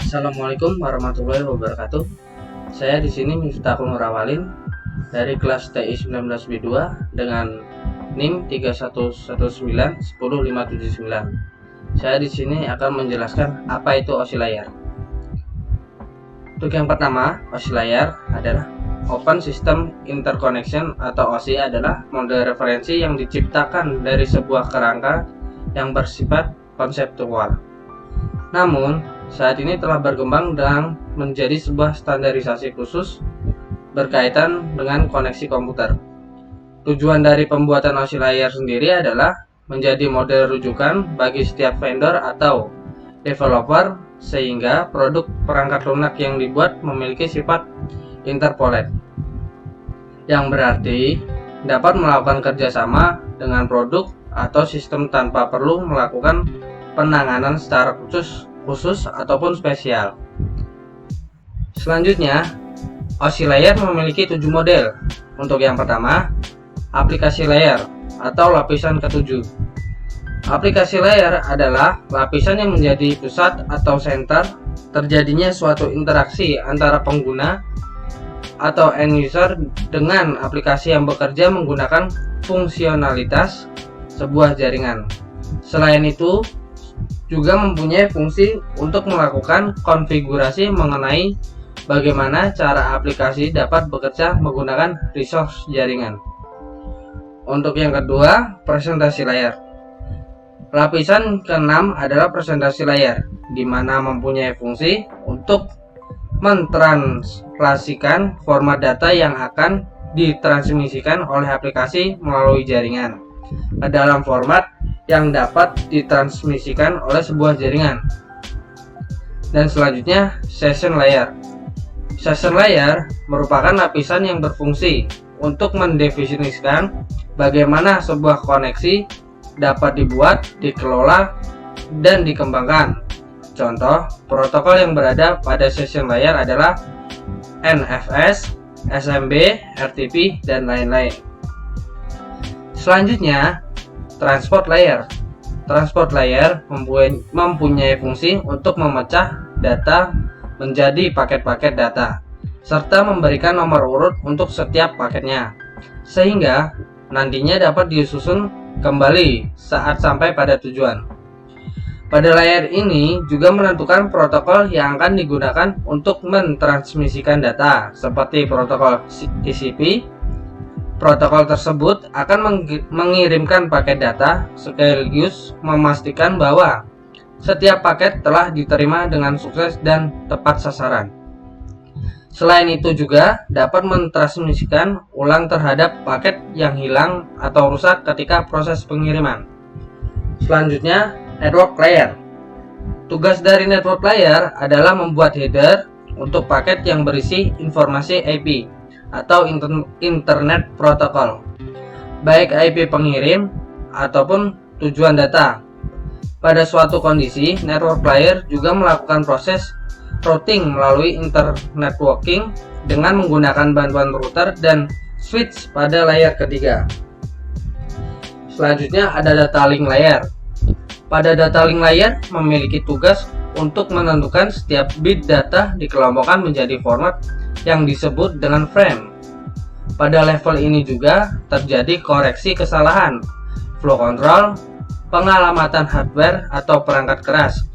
Assalamualaikum warahmatullahi wabarakatuh. Saya di sini Miftahul Nurawalin dari kelas TI 19B2 dengan NIM 311910579. Saya di sini akan menjelaskan apa itu OSI layar. Untuk yang pertama, OSI layar adalah Open System Interconnection atau OSI adalah model referensi yang diciptakan dari sebuah kerangka yang bersifat konseptual. Namun, saat ini telah berkembang dan menjadi sebuah standarisasi khusus berkaitan dengan koneksi komputer. Tujuan dari pembuatan OSI layar sendiri adalah menjadi model rujukan bagi setiap vendor atau developer sehingga produk perangkat lunak yang dibuat memiliki sifat interpolate, yang berarti dapat melakukan kerjasama dengan produk atau sistem tanpa perlu melakukan penanganan secara khusus ataupun spesial. Selanjutnya, OSI layar memiliki 7 model. Untuk yang pertama, aplikasi layar atau lapisan ke-7. Aplikasi layar adalah lapisan yang menjadi pusat atau center terjadinya suatu interaksi antara pengguna atau end user dengan aplikasi yang bekerja menggunakan fungsionalitas sebuah jaringan. Selain itu, juga mempunyai fungsi untuk melakukan konfigurasi mengenai bagaimana cara aplikasi dapat bekerja menggunakan resource jaringan. Untuk yang kedua, presentasi layar. Lapisan ke-6 adalah presentasi layar, di mana mempunyai fungsi untuk mentranslasikan format data yang akan ditransmisikan oleh aplikasi melalui jaringan ke dalam format yang dapat ditransmisikan oleh sebuah jaringan. Dan selanjutnya, session layer. Session layer merupakan lapisan yang berfungsi untuk mendefinisikan bagaimana sebuah koneksi dapat dibuat, dikelola, dan dikembangkan. Contoh, protokol yang berada pada session layer adalah NFS, SMB, RTP, dan lain-lain. Selanjutnya, transport layer. Transport layer mempunyai fungsi untuk memecah data menjadi paket-paket data serta memberikan nomor urut untuk setiap paketnya sehingga nantinya dapat disusun kembali saat sampai pada tujuan. Pada layar ini juga menentukan protokol yang akan digunakan untuk mentransmisikan data seperti protokol TCP. Protokol tersebut akan mengirimkan paket data sekaligus memastikan bahwa setiap paket telah diterima dengan sukses dan tepat sasaran. Selain itu juga dapat mentransmisikan ulang terhadap paket yang hilang atau rusak ketika proses pengiriman. Selanjutnya, network layer. Tugas dari network layer adalah membuat header untuk paket yang berisi informasi IP atau internet protokol, baik IP pengirim ataupun tujuan data. Pada suatu kondisi, network layer juga melakukan proses routing melalui internetworking dengan menggunakan bantuan router dan switch pada layar ketiga. Selanjutnya ada data link layer. Pada data link layer memiliki tugas untuk menentukan setiap bit data dikelompokkan menjadi format yang disebut dengan frame. Pada level ini juga terjadi koreksi kesalahan, flow control, pengalamatan hardware atau perangkat keras,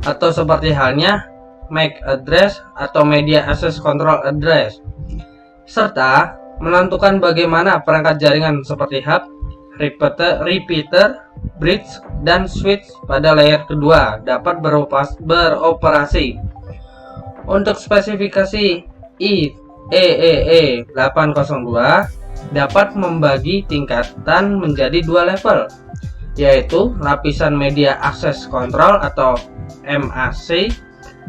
atau seperti halnya MAC address atau media access control address, serta menentukan bagaimana perangkat jaringan seperti hub, repeater, bridge, dan switch pada layer kedua dapat beroperasi. Untuk spesifikasi IEEE 802 dapat membagi tingkatan menjadi 2 level, yaitu lapisan media access control atau MAC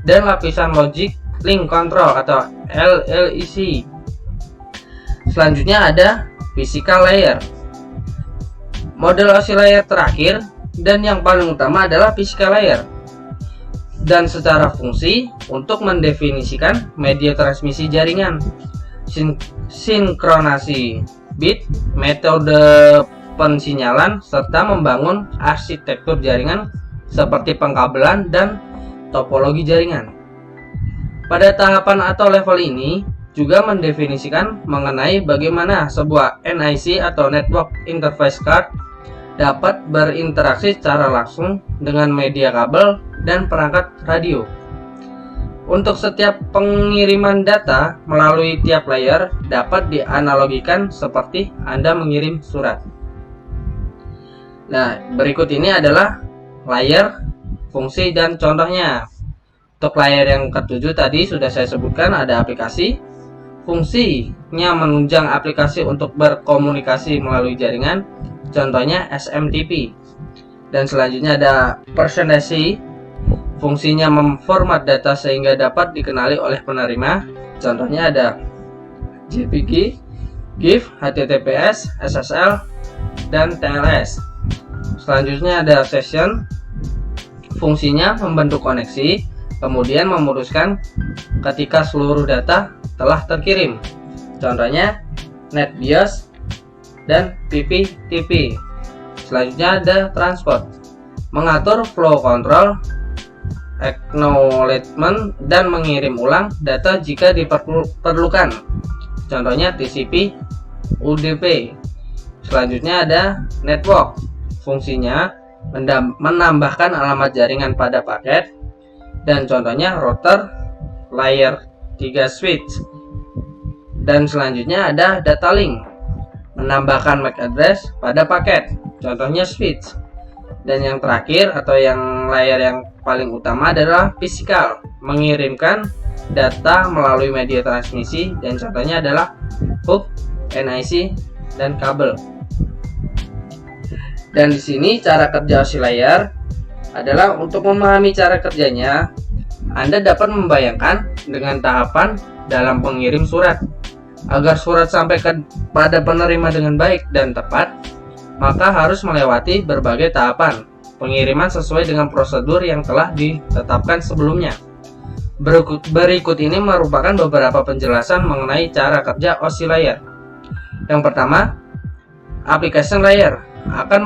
dan lapisan logic link control atau LLEC. Selanjutnya ada physical layer. Model OSI layer terakhir dan yang paling utama adalah physical layer, dan secara fungsi untuk mendefinisikan media transmisi jaringan, sinkronasi bit, metode pensinyalan, serta membangun arsitektur jaringan seperti pengkabelan dan topologi jaringan. Pada tahapan atau level ini juga mendefinisikan mengenai bagaimana sebuah NIC atau Network Interface Card dapat berinteraksi secara langsung dengan media kabel dan perangkat radio. Untuk setiap pengiriman data melalui tiap layer dapat dianalogikan seperti Anda mengirim surat. Nah, berikut ini adalah layer, fungsi, dan contohnya. Untuk layer yang ketujuh tadi sudah saya sebutkan, ada aplikasi. Fungsinya menunjang aplikasi untuk berkomunikasi melalui jaringan, contohnya SMTP. Dan selanjutnya ada presentasi. Fungsinya memformat data sehingga dapat dikenali oleh penerima, contohnya ada JPG, GIF, HTTPS, SSL, dan TLS. Selanjutnya ada session. Fungsinya membentuk koneksi, kemudian memutuskan ketika seluruh data telah terkirim, contohnya NetBIOS dan PPTP. Selanjutnya ada transport, mengatur flow control, acknowledgement, dan mengirim ulang data jika diperlukan, contohnya TCP, UDP. Selanjutnya ada network. Fungsinya menambahkan alamat jaringan pada paket, dan contohnya router, layer 3 switch. Dan selanjutnya ada data link, menambahkan MAC address pada paket, contohnya switch. Dan yang terakhir atau yang layer yang paling utama adalah physical, mengirimkan data melalui media transmisi, dan contohnya adalah hub, NIC, dan kabel. Dan di sini cara kerja OSI layer adalah untuk memahami cara kerjanya, Anda dapat membayangkan dengan tahapan dalam pengirim surat. Agar surat sampai pada penerima dengan baik dan tepat, maka harus melewati berbagai tahapan pengiriman sesuai dengan prosedur yang telah ditetapkan sebelumnya. Berikut ini merupakan beberapa penjelasan mengenai cara kerja OSI layer. Yang pertama, application layer akan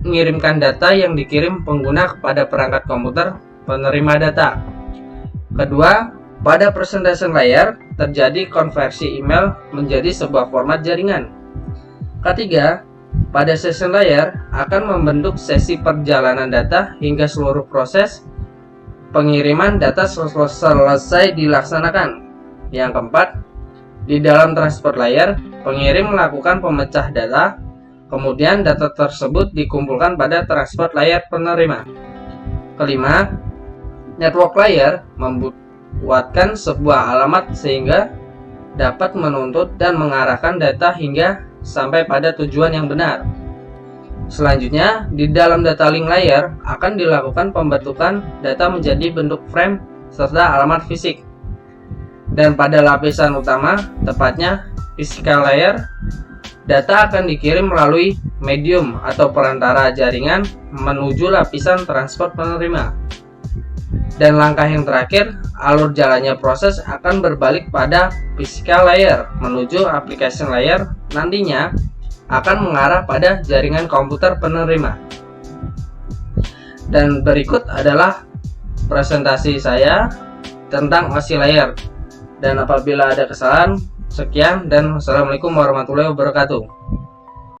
mengirimkan data yang dikirim pengguna kepada perangkat komputer penerima data. Kedua, pada presentation layer terjadi konversi email menjadi sebuah format jaringan. Ketiga, pada session layer akan membentuk sesi perjalanan data hingga seluruh proses pengiriman data selesai dilaksanakan. Yang keempat, di dalam transport layer, pengirim melakukan pemecah data, kemudian data tersebut dikumpulkan pada transport layer penerima. Kelima, network layer membuatkan sebuah alamat sehingga dapat menuntut dan mengarahkan data hingga sampai pada tujuan yang benar. Selanjutnya, di dalam data link layer akan dilakukan pembentukan data menjadi bentuk frame serta alamat fisik. Dan pada lapisan utama, tepatnya physical layer, data akan dikirim melalui medium atau perantara jaringan menuju lapisan transport penerima. Dan langkah yang terakhir, alur jalannya proses akan berbalik pada physical layer menuju application layer, nantinya akan mengarah pada jaringan komputer penerima. Dan berikut adalah presentasi saya tentang OSI layer. Dan apabila ada kesalahan, sekian dan wassalamualaikum warahmatullahi wabarakatuh.